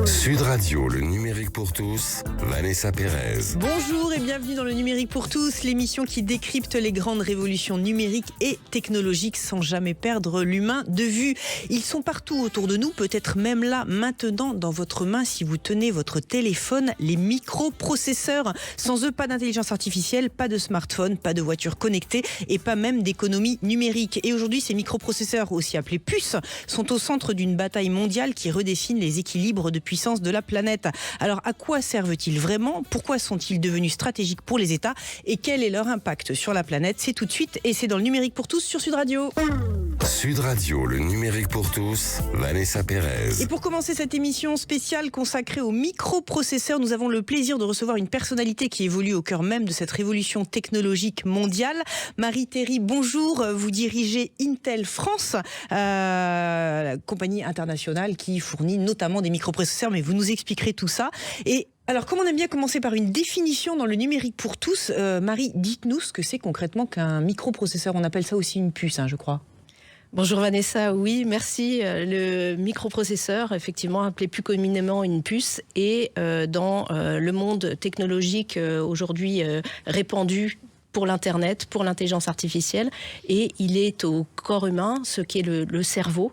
Sud Radio, le numérique pour tous, Vanessa Pérez. Bonjour et bienvenue dans le numérique pour tous, l'émission qui décrypte les grandes révolutions numériques et technologiques sans jamais perdre l'humain de vue. Ils sont partout autour de nous, peut-être même là, maintenant, dans votre main, si vous tenez votre téléphone, les microprocesseurs. Sans eux, pas d'intelligence artificielle, pas de smartphone, pas de voiture connectée et pas même d'économie numérique. Et aujourd'hui, ces microprocesseurs, aussi appelés puces, sont au centre d'une bataille mondiale qui redessine les équilibres de puissance de la planète. Alors, à quoi servent-ils vraiment ? Pourquoi sont-ils devenus stratégiques pour les États ? Et quel est leur impact sur la planète ? C'est tout de suite et c'est dans le numérique pour tous sur Sud Radio. Sud Radio, le numérique pour tous, Vanessa Pérez. Et pour commencer cette émission spéciale consacrée aux microprocesseurs, nous avons le plaisir de recevoir une personnalité qui évolue au cœur même de cette révolution technologique mondiale. Marie Théry, bonjour. Vous dirigez Intel France, la compagnie internationale qui fournit notamment des microprocesseurs, mais vous nous expliquerez tout ça. Et alors, comme on aime bien commencer par une définition dans le numérique pour tous, Marie, dites-nous ce que c'est concrètement qu'un microprocesseur. On appelle ça aussi une puce, je crois. Bonjour Vanessa, oui, merci. Le microprocesseur, effectivement, appelé plus communément une puce, est dans le monde technologique aujourd'hui répandu pour l'Internet, pour l'intelligence artificielle, et il est au corps humain, ce qui est le cerveau.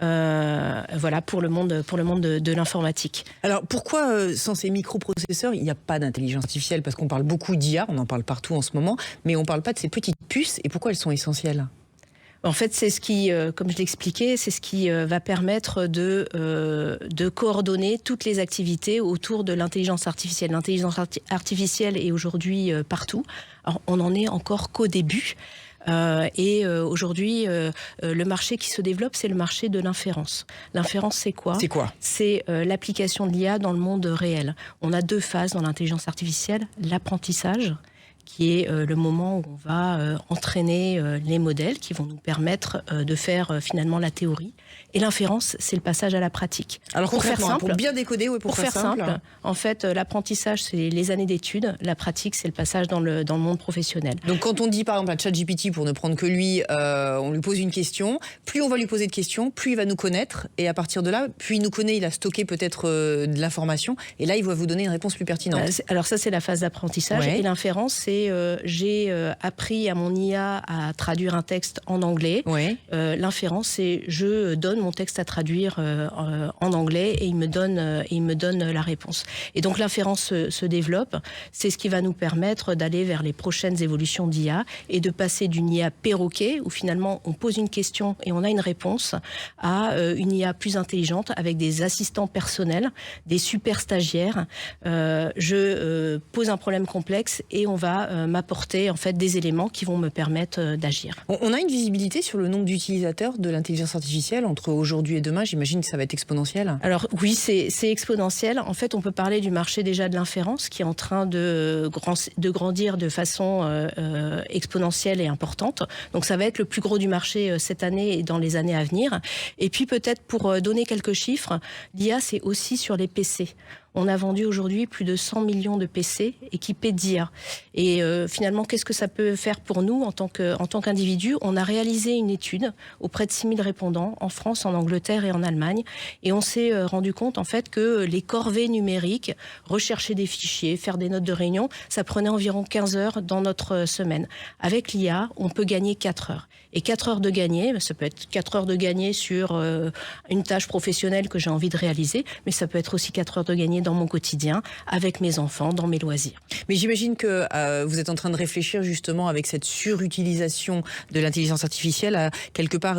Voilà, pour le monde de l'informatique. Alors pourquoi sans ces microprocesseurs il n'y a pas d'intelligence artificielle ? Parce qu'on parle beaucoup d'IA, on en parle partout en ce moment, mais on ne parle pas de ces petites puces, et pourquoi elles sont essentielles ? En fait, c'est ce qui, comme je l'expliquais, c'est ce qui va permettre de coordonner toutes les activités autour de l'intelligence artificielle. L'intelligence artificielle est aujourd'hui partout. Alors, on n'en est encore qu'au début. Et aujourd'hui, le marché qui se développe, c'est le marché de l'inférence. L'inférence, c'est quoi ? C'est l'application de l'IA dans le monde réel. On a deux phases dans l'intelligence artificielle. L'apprentissage, qui est le moment où on va entraîner les modèles qui vont nous permettre de faire finalement la théorie. Et l'inférence, c'est le passage à la pratique. Alors pour faire simple, pour bien décoder, pour faire simple, en fait, l'apprentissage, c'est les années d'études. La pratique, c'est le passage dans le monde professionnel. Donc quand on dit par exemple à ChatGPT, pour ne prendre que lui, on lui pose une question, plus on va lui poser de questions, plus il va nous connaître, et à partir de là, plus il nous connaît, il a stocké peut-être de l'information, et là il va vous donner une réponse plus pertinente. Alors ça, c'est la phase d'apprentissage, et l'inférence, c'est j'ai appris à mon IA à traduire un texte en anglais. L'inférence, c'est je donne mon texte à traduire en anglais et il me donne la réponse. Et donc l'inférence se développe. C'est ce qui va nous permettre d'aller vers les prochaines évolutions d'IA et de passer d'une IA perroquet, où finalement on pose une question et on a une réponse, à une IA plus intelligente avec des assistants personnels, des super stagiaires. Je pose un problème complexe et on va m'apporter en fait des éléments qui vont me permettre d'agir. On a une visibilité sur le nombre d'utilisateurs de l'intelligence artificielle entre aujourd'hui et demain. J'imagine que ça va être exponentiel. Alors oui, c'est exponentiel. En fait, on peut parler du marché déjà de l'inférence qui est en train de grandir de façon exponentielle et importante. Donc ça va être le plus gros du marché cette année et dans les années à venir. Et puis peut-être pour donner quelques chiffres, l'IA c'est aussi sur les PC. On a vendu aujourd'hui plus de 100 millions de PC équipés d'IA. Et finalement, qu'est-ce que ça peut faire pour nous en tant qu'individu ? On a réalisé une étude auprès de 6000 répondants en France, en Angleterre et en Allemagne. Et on s'est rendu compte en fait que les corvées numériques, rechercher des fichiers, faire des notes de réunion, ça prenait environ 15 heures dans notre semaine. Avec l'IA, on peut gagner 4 heures. Et 4 heures de gagner, ça peut être 4 heures de gagner sur une tâche professionnelle que j'ai envie de réaliser, mais ça peut être aussi 4 heures de gagner dans mon quotidien, avec mes enfants, dans mes loisirs. Mais j'imagine que vous êtes en train de réfléchir justement avec cette surutilisation de l'intelligence artificielle à quelque part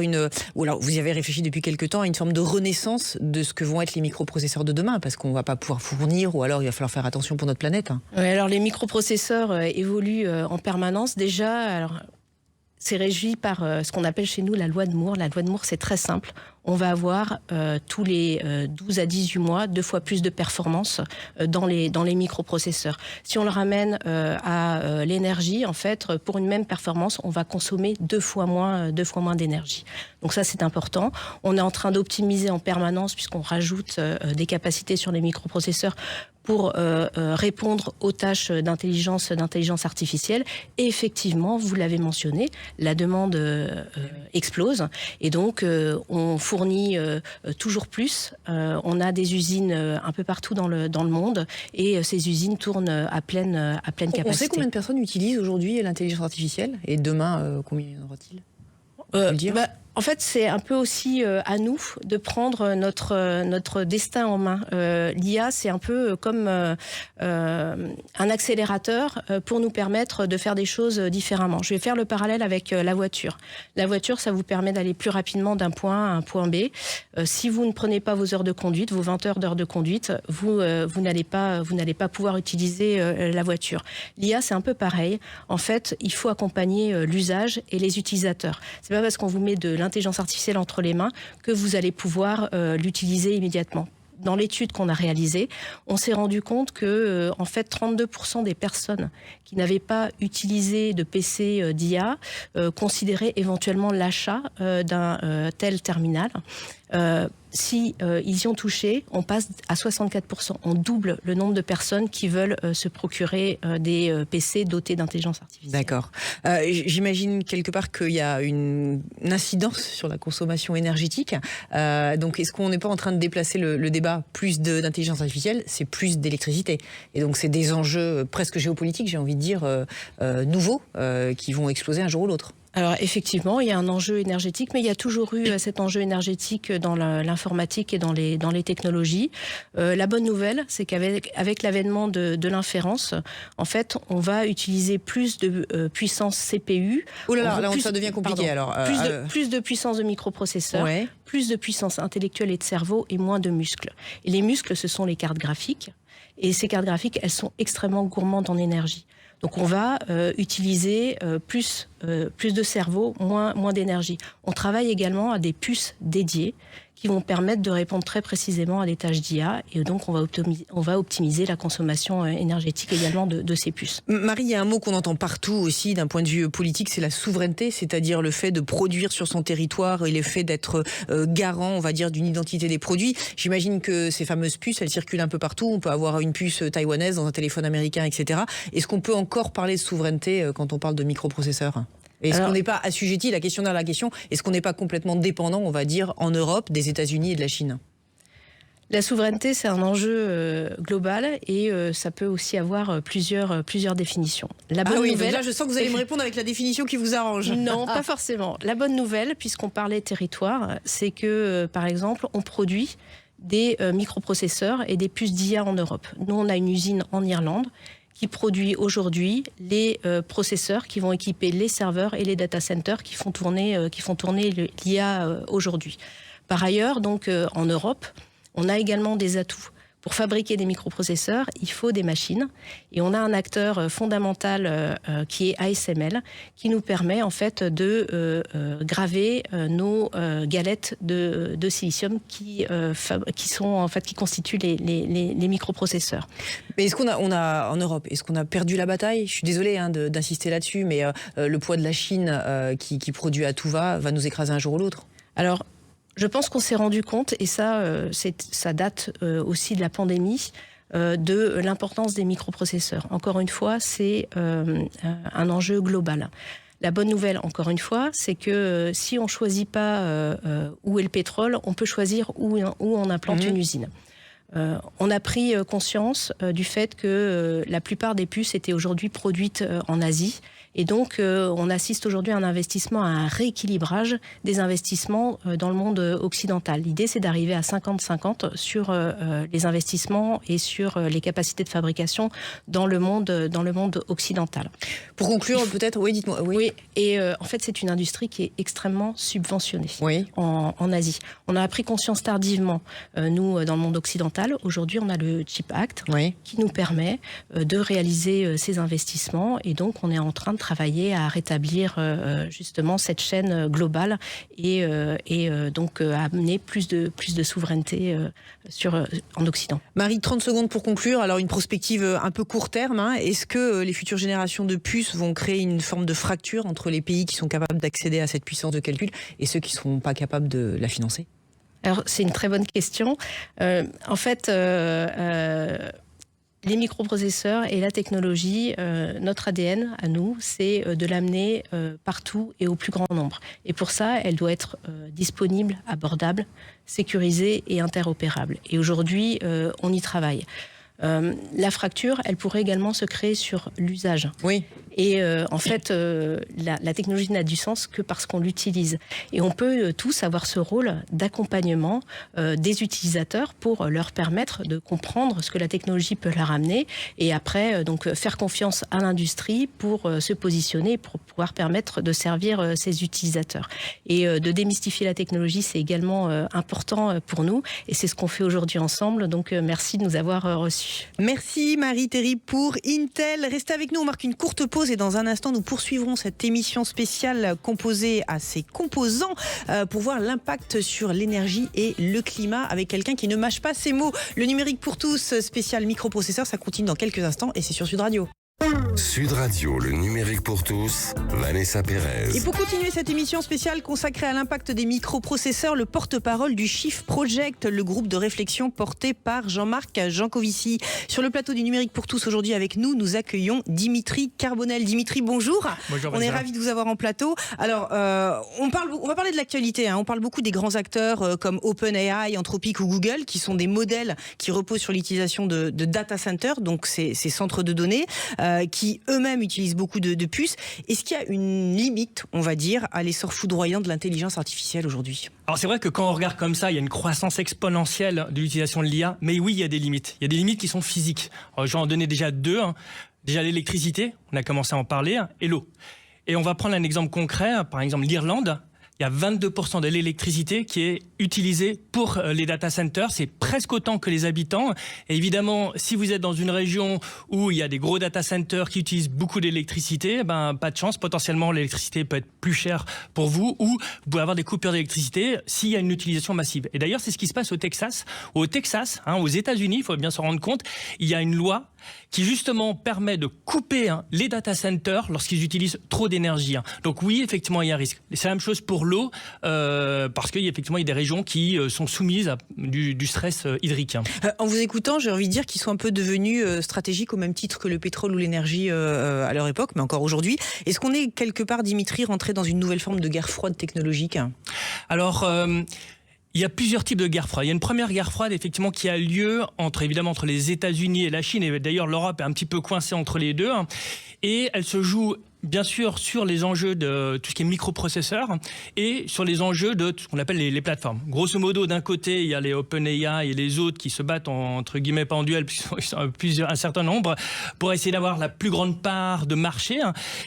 ou alors vous y avez réfléchi depuis quelque temps, à une forme de renaissance de ce que vont être les microprocesseurs de demain, parce qu'on ne va pas pouvoir fournir, ou alors il va falloir faire attention pour notre planète. Oui, alors les microprocesseurs évoluent en permanence. Déjà, alors, c'est régi par ce qu'on appelle chez nous la loi de Moore. La loi de Moore, c'est très simple. On va avoir tous les 12 à 18 mois 2 fois plus de performance dans les microprocesseurs. Si on le ramène à l'énergie, en fait, pour une même performance, on va consommer 2 fois moins d'énergie. Donc ça, c'est important. On est en train d'optimiser en permanence puisqu'on rajoute des capacités sur les microprocesseurs pour répondre aux tâches d'intelligence artificielle. Et effectivement, vous l'avez mentionné, la demande explose. Et donc, on fournit toujours plus. On a des usines un peu partout dans le monde et ces usines tournent à pleine capacité. On sait combien de personnes utilisent aujourd'hui l'intelligence artificielle et demain, combien y en aura-t-il ? En fait, c'est un peu aussi à nous de prendre notre destin en main. L'IA, c'est un peu comme un accélérateur pour nous permettre de faire des choses différemment. Je vais faire le parallèle avec la voiture. La voiture, ça vous permet d'aller plus rapidement d'un point A à un point B. Si vous ne prenez pas vos heures de conduite, vos 20 heures d'heures de conduite, vous n'allez pas pouvoir utiliser la voiture. L'IA, c'est un peu pareil. En fait, il faut accompagner l'usage et les utilisateurs. C'est pas parce qu'on vous met de l'intelligence artificielle entre les mains que vous allez pouvoir l'utiliser immédiatement. Dans l'étude qu'on a réalisée, on s'est rendu compte que, en fait, 32% des personnes qui n'avaient pas utilisé de PC d'IA considéraient éventuellement l'achat d'un tel terminal. Si ils y ont touché, on passe à 64%. On double le nombre de personnes qui veulent se procurer des PC dotés d'intelligence artificielle. D'accord. J'imagine quelque part qu'il y a une incidence sur la consommation énergétique. Donc, est-ce qu'on n'est pas en train de déplacer le débat? Plus d'intelligence artificielle, c'est plus d'électricité. Et donc, c'est des enjeux presque géopolitiques, j'ai envie de dire, nouveaux, qui vont exploser un jour ou l'autre. Alors effectivement, il y a un enjeu énergétique, mais il y a toujours eu cet enjeu énergétique dans l'informatique et dans les technologies. La bonne nouvelle, c'est qu'avec l'avènement de l'inférence, en fait, on va utiliser plus de puissance CPU. Oh là là, ça devient compliqué alors. Plus de puissance de microprocesseurs, ouais. Plus de puissance intellectuelle et de cerveau et moins de muscles. Et les muscles, ce sont les cartes graphiques. Et ces cartes graphiques, elles sont extrêmement gourmandes en énergie. Donc on va utiliser plus de cerveau, moins d'énergie. On travaille également à des puces dédiées qui vont permettre de répondre très précisément à des tâches d'IA et donc on va optimiser la consommation énergétique également de ces puces. Marie, il y a un mot qu'on entend partout aussi d'un point de vue politique, c'est la souveraineté, c'est-à-dire le fait de produire sur son territoire et le fait d'être garant, on va dire, d'une identité des produits. J'imagine que ces fameuses puces, elles circulent un peu partout. On peut avoir une puce taïwanaise dans un téléphone américain, etc. Est-ce qu'on peut encore parler de souveraineté quand on parle de microprocesseurs ? Est-ce qu'on n'est pas assujetti, la question derrière la question, est-ce qu'on n'est pas complètement dépendant, on va dire, en Europe, des États-Unis et de la Chine ? La souveraineté, c'est un enjeu global et ça peut aussi avoir plusieurs définitions. La bonne nouvelle, donc là, je sens que vous allez me répondre avec la définition qui vous arrange. Non, pas forcément. La bonne nouvelle, puisqu'on parlait territoire, c'est que, par exemple, on produit des microprocesseurs et des puces d'IA en Europe. Nous, on a une usine en Irlande qui produit aujourd'hui les processeurs qui vont équiper les serveurs et les data centers qui font tourner l'IA aujourd'hui. Par ailleurs, donc en Europe, on a également des atouts. Pour fabriquer des microprocesseurs, il faut des machines. Et on a un acteur fondamental qui est ASML, qui nous permet en fait de graver nos galettes de silicium qui constituent les microprocesseurs. Mais est-ce qu'on a en Europe, est-ce qu'on a perdu la bataille? Je suis désolée d'insister là-dessus, mais le poids de la Chine qui produit à tout va nous écraser un jour ou l'autre. Alors, je pense qu'on s'est rendu compte, et ça date aussi de la pandémie, de l'importance des microprocesseurs. Encore une fois, c'est un enjeu global. La bonne nouvelle, encore une fois, c'est que si on ne choisit pas où est le pétrole, on peut choisir où on implante une usine. On a pris conscience du fait que la plupart des puces étaient aujourd'hui produites en Asie. Et donc, on assiste aujourd'hui à un investissement, à un rééquilibrage des investissements dans le monde occidental. L'idée, c'est d'arriver à 50-50 sur les investissements et sur les capacités de fabrication dans le monde occidental. Pour conclure, peut-être, oui, dites-moi. Oui, et en fait, c'est une industrie qui est extrêmement subventionnée en Asie. On a pris conscience tardivement, nous, dans le monde occidental. Aujourd'hui, on a le CHIPS Act qui nous permet de réaliser ces investissements. Et donc, on est en train de travailler à rétablir justement cette chaîne globale et donc à amener plus de souveraineté en Occident. Marie, 30 secondes pour conclure. Alors, une prospective un peu court terme. Est-ce que les futures générations de puces vont créer une forme de fracture entre les pays qui sont capables d'accéder à cette puissance de calcul et ceux qui ne seront pas capables de la financer ? Alors, c'est une très bonne question. En fait, Les microprocesseurs et la technologie, notre ADN à nous, c'est de l'amener partout et au plus grand nombre. Et pour ça, elle doit être disponible, abordable, sécurisée et interopérable. Et aujourd'hui, on y travaille. La fracture, elle pourrait également se créer sur l'usage. Oui. Et en fait, la technologie n'a du sens que parce qu'on l'utilise. Et on peut tous avoir ce rôle d'accompagnement des utilisateurs pour leur permettre de comprendre ce que la technologie peut leur amener. Et après, donc, faire confiance à l'industrie pour se positionner, pour pouvoir permettre de servir ses utilisateurs. Et de démystifier la technologie, c'est également important pour nous. Et c'est ce qu'on fait aujourd'hui ensemble. Donc, merci de nous avoir reçus. Merci Marie Théry pour Intel. Restez avec nous, on marque une courte pause et dans un instant nous poursuivrons cette émission spéciale composée à ses composants pour voir l'impact sur l'énergie et le climat avec quelqu'un qui ne mâche pas ses mots. Le numérique pour tous spécial microprocesseur, ça continue dans quelques instants et c'est sur Sud Radio. Sud Radio, le numérique pour tous, Vanessa Pérez. Et pour continuer cette émission spéciale consacrée à l'impact des microprocesseurs, le porte-parole du Shift Project, le groupe de réflexion porté par Jean-Marc Jancovici. Sur le plateau du numérique pour tous aujourd'hui avec nous, nous accueillons Dimitri Carbonel. Dimitri, bonjour. Bonjour. On est ravis de vous avoir en plateau. Alors, on va parler de l'actualité. On parle beaucoup des grands acteurs comme OpenAI, Anthropic ou Google, qui sont des modèles qui reposent sur l'utilisation de data centers, donc ces centres de données, qui eux-mêmes utilisent beaucoup de puces. Est-ce qu'il y a une limite, on va dire, à l'essor foudroyant de l'intelligence artificielle aujourd'hui ? Alors c'est vrai que quand on regarde comme ça, il y a une croissance exponentielle de l'utilisation de l'IA, mais oui, il y a des limites. Il y a des limites qui sont physiques. Alors, je vais en donner déjà deux. Déjà l'électricité, on a commencé à en parler, et l'eau. Et on va prendre un exemple concret, par exemple l'Irlande. Il y a 22% de l'électricité qui est utilisée pour les data centers. C'est presque autant que les habitants. Et évidemment, si vous êtes dans une région où il y a des gros data centers qui utilisent beaucoup d'électricité, pas de chance. Potentiellement, l'électricité peut être plus chère pour vous ou vous pouvez avoir des coupures d'électricité s'il y a une utilisation massive. Et d'ailleurs, c'est ce qui se passe au Texas. Au Texas, aux États-Unis, il faut bien se rendre compte, il y a une loi qui justement permet de couper les data centers lorsqu'ils utilisent trop d'énergie. Donc oui, effectivement, il y a un risque. C'est la même chose pour l'eau, parce qu'effectivement, il y a des régions qui sont soumises à du stress hydrique. En vous écoutant, j'ai envie de dire qu'ils sont un peu devenus stratégiques au même titre que le pétrole ou l'énergie à leur époque, mais encore aujourd'hui. Est-ce qu'on est quelque part, Dimitri, rentré dans une nouvelle forme de guerre froide technologique ? Alors... il y a plusieurs types de guerre froide. Il y a une première guerre froide, effectivement, qui a lieu entre les États-Unis et la Chine. Et d'ailleurs, l'Europe est un petit peu coincée entre les deux. Et elle se joue, bien sûr, sur les enjeux de tout ce qui est microprocesseurs et sur les enjeux de ce qu'on appelle les plateformes. Grosso modo, d'un côté, il y a les OpenAI et les autres qui se battent entre guillemets pas en duel, puisqu'ils sont un certain nombre, pour essayer d'avoir la plus grande part de marché.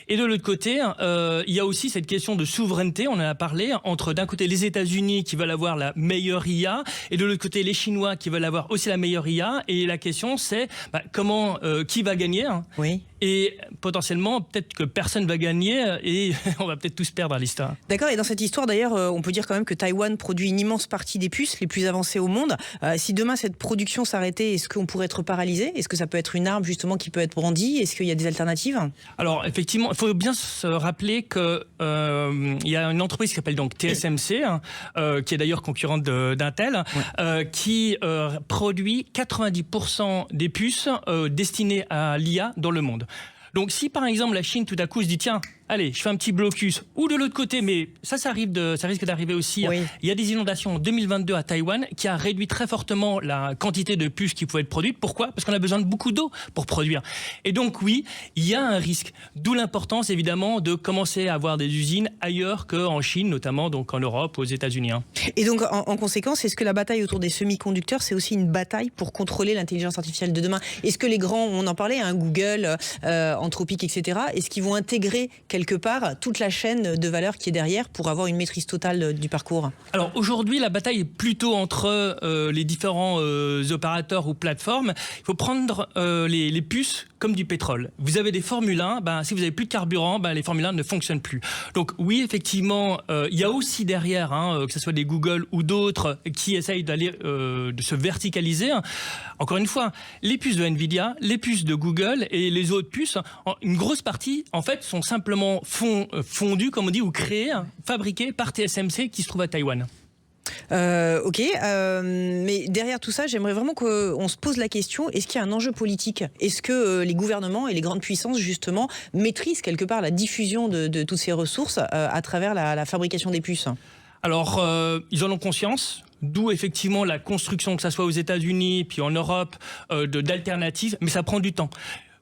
Et de l'autre côté, il y a aussi cette question de souveraineté, on en a parlé, entre d'un côté les États-Unis qui veulent avoir la meilleure IA et de l'autre côté les Chinois qui veulent avoir aussi la meilleure IA. Et la question, c'est qui va gagner ? Oui. Et potentiellement, peut-être que personne va gagner et on va peut-être tous perdre à l'histoire. D'accord, et dans cette histoire d'ailleurs, on peut dire quand même que Taïwan produit une immense partie des puces les plus avancées au monde. Si demain cette production s'arrêtait, est-ce qu'on pourrait être paralysé ? Est-ce que ça peut être une arme justement qui peut être brandie ? Est-ce qu'il y a des alternatives ? Alors effectivement, il faut bien se rappeler qu'il y a une entreprise qui s'appelle donc TSMC, qui est d'ailleurs concurrente d'Intel, qui produit 90% des puces destinées à l'IA dans le monde. Donc si par exemple la Chine tout à coup se dit tiens, allez, je fais un petit blocus, ou de l'autre côté, mais ça risque d'arriver aussi. Oui. Il y a des inondations en 2022 à Taïwan qui a réduit très fortement la quantité de puces qui pouvaient être produites. Pourquoi ? Parce qu'on a besoin de beaucoup d'eau pour produire. Et donc oui, il y a un risque. D'où l'importance évidemment de commencer à avoir des usines ailleurs qu'en Chine, notamment donc en Europe, aux États-Unis. Et donc en conséquence, est-ce que la bataille autour des semi-conducteurs, c'est aussi une bataille pour contrôler l'intelligence artificielle de demain ? Est-ce que les grands, on en parlait, Google, Anthropic, etc., est-ce qu'ils vont intégrer quelque part toute la chaîne de valeur qui est derrière pour avoir une maîtrise totale du parcours ? Alors aujourd'hui, la bataille est plutôt entre les différents opérateurs ou plateformes. Il faut prendre les puces comme du pétrole. Vous avez des Formule 1, si vous n'avez plus de carburant, les Formule 1 ne fonctionnent plus. Donc oui, effectivement, il y a aussi derrière, que ce soit des Google ou d'autres, qui essayent d'aller de se verticaliser. Encore une fois, les puces de Nvidia, les puces de Google et les autres puces, une grosse partie, en fait, sont simplement fondues, comme on dit, ou créées, fabriquées par TSMC qui se trouve à Taïwan. Ok, mais derrière tout ça, j'aimerais vraiment qu'on se pose la question, est-ce qu'il y a un enjeu politique? Est-ce que les gouvernements et les grandes puissances, justement, maîtrisent quelque part la diffusion de toutes ces ressources à travers la fabrication des puces? Alors, ils en ont conscience. D'où effectivement la construction, que ce soit aux États-Unis, puis en Europe, d'alternatives, mais ça prend du temps.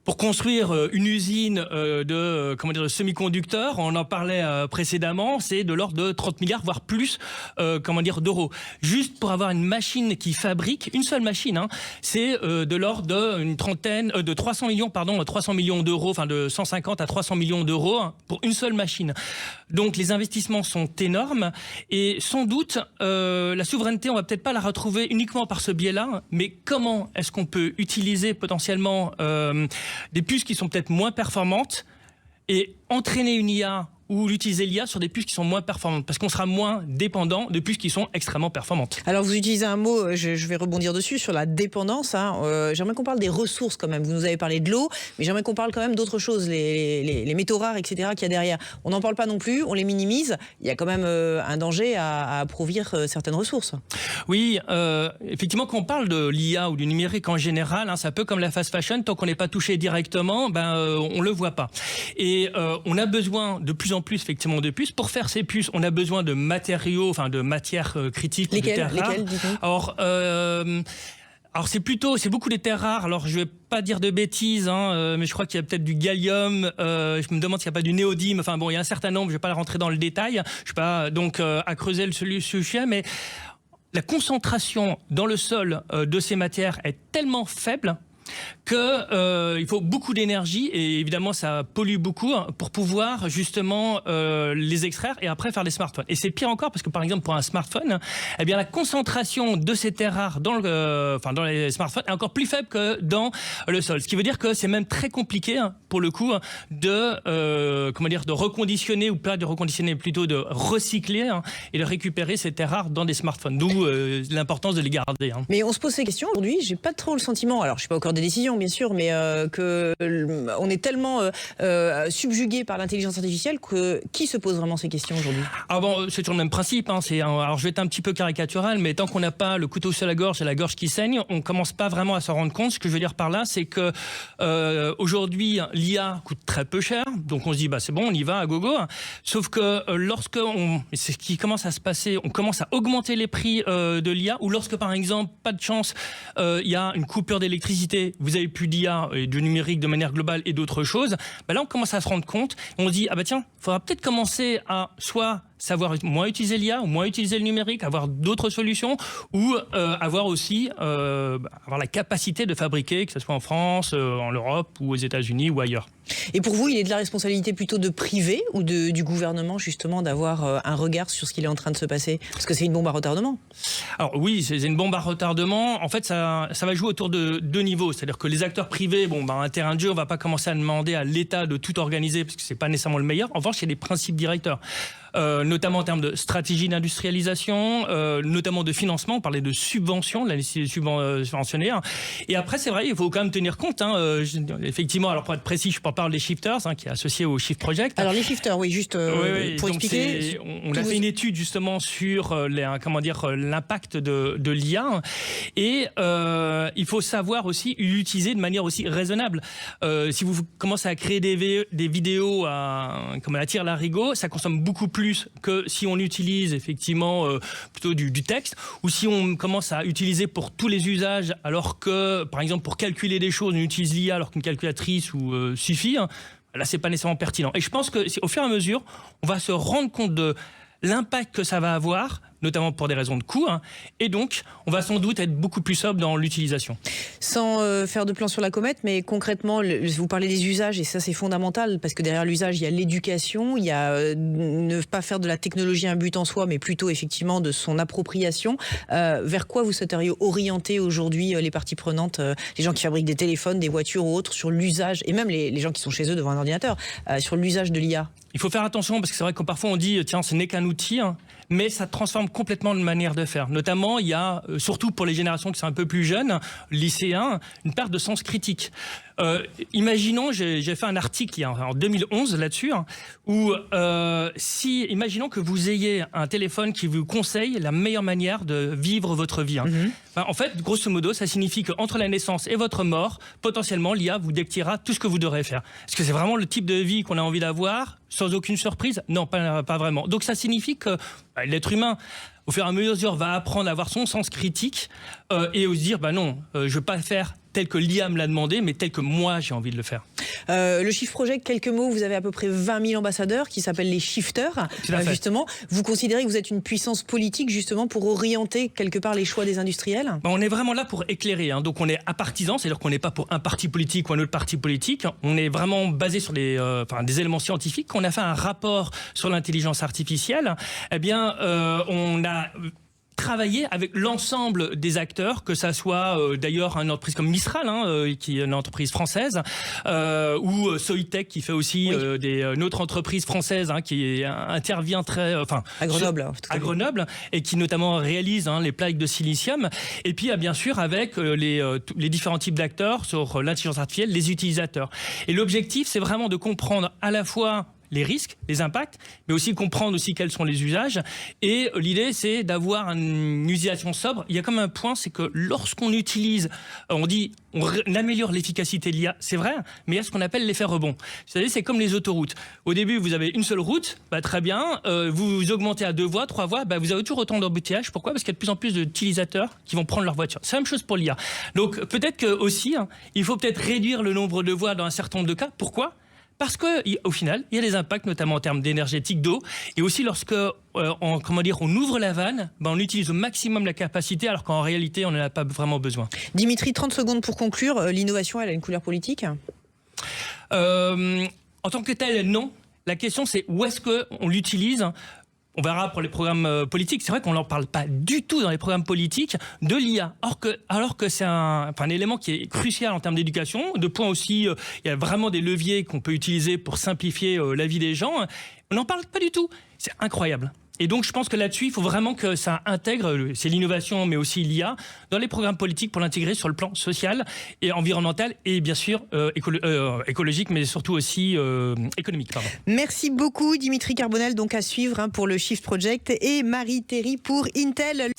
Pour construire une usine de semi-conducteurs, on en parlait précédemment, c'est de l'ordre de 30 milliards, voire plus d'euros. Juste pour avoir une machine qui fabrique, une seule machine, c'est de l'ordre de 300 millions d'euros, enfin de 150 à 300 millions d'euros pour une seule machine. Donc les investissements sont énormes et sans doute la souveraineté, on va peut-être pas la retrouver uniquement par ce biais-là, mais comment est-ce qu'on peut utiliser potentiellement des puces qui sont peut-être moins performantes et entraîner une IA ou l'utiliser l'IA sur des puces qui sont moins performantes, parce qu'on sera moins dépendant de puces qui sont extrêmement performantes. Alors vous utilisez un mot, je vais rebondir dessus, sur la dépendance. J'aimerais qu'on parle des ressources quand même. Vous nous avez parlé de l'eau, mais j'aimerais qu'on parle quand même d'autres choses, les métaux rares, etc. qu'il y a derrière. On n'en parle pas non plus, on les minimise. Il y a quand même un danger à appauvrir certaines ressources. Oui, effectivement, quand on parle de l'IA ou du numérique en général, c'est un peu comme la fast fashion, tant qu'on n'est pas touché directement, on le voit pas. Et on a besoin de plus en plus effectivement de puces. Pour faire ces puces, on a besoin de matériaux, enfin de matières critiques. Lesquelles, Alors c'est beaucoup des terres rares. Alors je vais pas dire de bêtises, mais je crois qu'il y a peut-être du gallium. Je me demande s'il n'y a pas du néodyme. Enfin bon, il y a un certain nombre. Je vais pas rentrer dans le détail. Je suis pas donc à creuser le sujet, mais la concentration dans le sol de ces matières est tellement faible que il faut beaucoup d'énergie et évidemment ça pollue beaucoup pour pouvoir justement les extraire et après faire des smartphones. Et c'est pire encore parce que par exemple pour un smartphone, eh bien la concentration de ces terres rares dans les smartphones est encore plus faible que dans le sol. Ce qui veut dire que c'est même très compliqué pour le coup de reconditionner ou pas de reconditionner, plutôt de recycler et de récupérer ces terres rares dans des smartphones. D'où l'importance de les garder. Mais on se pose ces questions aujourd'hui. J'ai pas trop le sentiment. Alors je suis pas encore des décisions bien sûr, mais on est tellement subjugué par l'intelligence artificielle que qui se pose vraiment ces questions aujourd'hui? Ah bon, c'est toujours le même principe. Alors je vais être un petit peu caricatural, mais tant qu'on n'a pas le couteau sur la gorge et la gorge qui saigne, on commence pas vraiment à s'en rendre compte. Ce que je veux dire par là, c'est que aujourd'hui l'IA coûte très peu cher, donc on se dit c'est bon, on y va à gogo. Sauf que c'est ce qui commence à se passer, on commence à augmenter les prix de l'IA, ou lorsque par exemple, pas de chance, il y a une coupure d'électricité, vous avez plus d'IA et du numérique de manière globale et d'autres choses, là on commence à se rendre compte, on se dit il faudra peut-être commencer à soit savoir moins utiliser l'IA ou moins utiliser le numérique, avoir d'autres solutions, ou avoir aussi avoir la capacité de fabriquer, que ce soit en France, en Europe ou aux États-Unis ou ailleurs. Et pour vous, il est de la responsabilité plutôt de privé ou du gouvernement justement d'avoir un regard sur ce qu'il est en train de se passer? Parce que c'est une bombe à retardement. Alors oui, c'est une bombe à retardement. En fait, ça va jouer autour de deux niveaux. C'est-à-dire que les acteurs privés, un terrain de jeu, on va pas commencer à demander à l'État de tout organiser parce que c'est pas nécessairement le meilleur. En revanche, il y a des principes directeurs. Notamment en termes de stratégie d'industrialisation, notamment de financement. On parlait de subventions, la nécessité de subventionner. Et après, c'est vrai, il faut quand même tenir compte. Effectivement, alors pour être précis, je parle des shifters, qui est associé au Shift Project. Alors les shifters, oui, juste pour expliquer. On a fait une étude justement sur l'impact de l'IA. Et il faut savoir aussi l'utiliser de manière aussi raisonnable. Si vous commencez à créer des vidéos à tire-larigot, ça consomme beaucoup plus que si on utilise effectivement plutôt du texte, ou si on commence à utiliser pour tous les usages, alors que par exemple pour calculer des choses on utilise l'IA alors qu'une calculatrice suffit, là c'est pas nécessairement pertinent. Et je pense que au fur et à mesure on va se rendre compte de l'impact que ça va avoir, notamment pour des raisons de coût, et donc on va sans doute être beaucoup plus sobre dans l'utilisation. Sans faire de plan sur la comète, mais concrètement, vous parlez des usages, et ça c'est fondamental, parce que derrière l'usage, il y a l'éducation, il y a ne pas faire de la technologie un but en soi, mais plutôt effectivement de son appropriation. Vers quoi vous souhaiteriez orienter aujourd'hui les parties prenantes, les gens qui fabriquent des téléphones, des voitures ou autres, sur l'usage, et même les gens qui sont chez eux devant un ordinateur, sur l'usage de l'IA? il faut faire attention parce que c'est vrai que parfois on dit tiens, ce n'est qu'un outil, hein, mais ça transforme complètement de manière de faire. Notamment, il y a, surtout pour les générations qui sont un peu plus jeunes, lycéens, une perte de sens critique. Imaginons, j'ai fait un article en 2011 là-dessus, hein, où imaginons que vous ayez un téléphone qui vous conseille la meilleure manière de vivre votre vie. Hein. En fait, grosso modo, ça signifie qu'entre la naissance et votre mort, potentiellement, l'IA vous dictera tout ce que vous devrez faire. Est-ce que c'est vraiment le type de vie qu'on a envie d'avoir, sans aucune surprise? Non, pas vraiment. Donc ça signifie que l'être humain, au fur et à mesure, va apprendre à avoir son sens critique et se dire, non, je ne veux pas faire tel que l'IA me l'a demandé, mais tel que moi, j'ai envie de le faire. Le Shift Project, quelques mots, vous avez à peu près 20 000 ambassadeurs qui s'appellent les shifters. Justement, vous considérez que vous êtes une puissance politique justement pour orienter quelque part les choix des industriels? On est vraiment là pour éclairer, hein. Donc on est apartisan, c'est-à-dire qu'on n'est pas pour un parti politique ou un autre parti politique. On est vraiment basé sur des éléments scientifiques. Quand on a fait un rapport sur l'intelligence artificielle, on a travailler avec l'ensemble des acteurs, que ça soit d'ailleurs une entreprise comme Mistral, qui est une entreprise française, ou Soitec qui fait aussi une autre entreprise française qui intervient à Grenoble et qui notamment réalise les plaques de silicium. Et puis bien sûr avec les différents types d'acteurs sur l'intelligence artificielle, les utilisateurs. Et l'objectif, c'est vraiment de comprendre à la fois les risques, les impacts, mais aussi comprendre aussi quels sont les usages. Et l'idée, c'est d'avoir une utilisation sobre. Il y a comme un point, c'est que lorsqu'on utilise, on améliore l'efficacité de l'IA, c'est vrai, mais il y a ce qu'on appelle l'effet rebond. C'est-à-dire, c'est comme les autoroutes. Au début, vous avez une seule route, très bien. Vous augmentez à 2 voies, 3 voies, vous avez toujours autant d'embouteillages. Pourquoi? Parce qu'il y a de plus en plus d'utilisateurs qui vont prendre leur voiture. C'est la même chose pour l'IA. Donc peut-être que aussi, il faut peut-être réduire le nombre de voies dans un certain nombre de cas. Pourquoi? Parce qu'au final, il y a des impacts, notamment en termes d'énergétique, d'eau, et aussi lorsque on ouvre la vanne, on utilise au maximum la capacité, alors qu'en réalité, on n'en a pas vraiment besoin. Dimitri, 30 secondes pour conclure. L'innovation, elle a une couleur politique? En tant que telle, non. La question, c'est où est-ce qu'on l'utilise? On verra pour les programmes politiques. C'est vrai qu'on n'en parle pas du tout dans les programmes politiques de l'IA, alors que c'est un élément qui est crucial en termes d'éducation. De point aussi, il y a vraiment des leviers qu'on peut utiliser pour simplifier la vie des gens. On n'en parle pas du tout. C'est incroyable. Et donc, je pense que là-dessus, il faut vraiment que ça intègre, c'est l'innovation, mais aussi l'IA, dans les programmes politiques pour l'intégrer sur le plan social et environnemental et bien sûr écologique, mais surtout aussi économique. Pardon. Merci beaucoup, Dimitri Carbonel, donc à suivre pour le Shift Project, et Marie Théry pour Intel.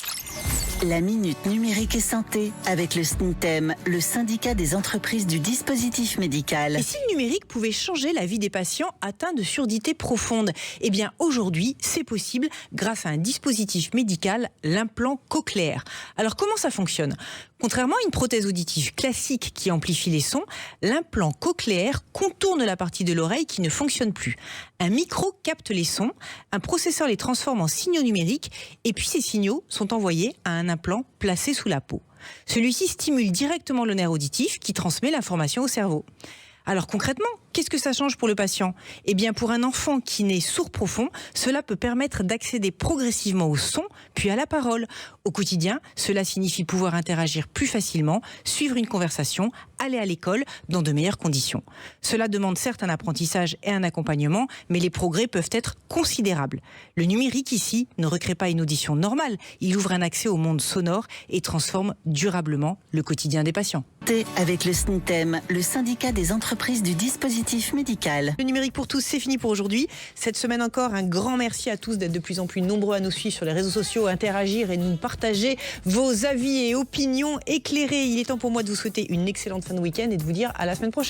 La Minute Numérique et Santé avec le SNITEM, le syndicat des entreprises du dispositif médical. Et si le numérique pouvait changer la vie des patients atteints de surdité profonde? Eh bien aujourd'hui, c'est possible grâce à un dispositif médical, l'implant cochléaire. Alors comment ça fonctionne? Contrairement à une prothèse auditive classique qui amplifie les sons, l'implant cochléaire contourne la partie de l'oreille qui ne fonctionne plus. Un micro capte les sons, un processeur les transforme en signaux numériques et puis ces signaux sont envoyés à un implant placé sous la peau. Celui-ci stimule directement le nerf auditif qui transmet l'information au cerveau. Alors concrètement, qu'est-ce que ça change pour le patient? Eh bien pour un enfant qui naît sourd profond, cela peut permettre d'accéder progressivement au son, puis à la parole. Au quotidien, cela signifie pouvoir interagir plus facilement, suivre une conversation, aller à l'école dans de meilleures conditions. Cela demande certes un apprentissage et un accompagnement, mais les progrès peuvent être considérables. Le numérique ici ne recrée pas une audition normale, il ouvre un accès au monde sonore et transforme durablement le quotidien des patients. Avec le SNITEM, le syndicat des entreprises du dispositif médical. Le numérique pour tous, c'est fini pour aujourd'hui. Cette semaine encore, un grand merci à tous d'être de plus en plus nombreux à nous suivre sur les réseaux sociaux, à interagir et nous partager vos avis et opinions éclairés. Il est temps pour moi de vous souhaiter une excellente fin de week-end et de vous dire à la semaine prochaine.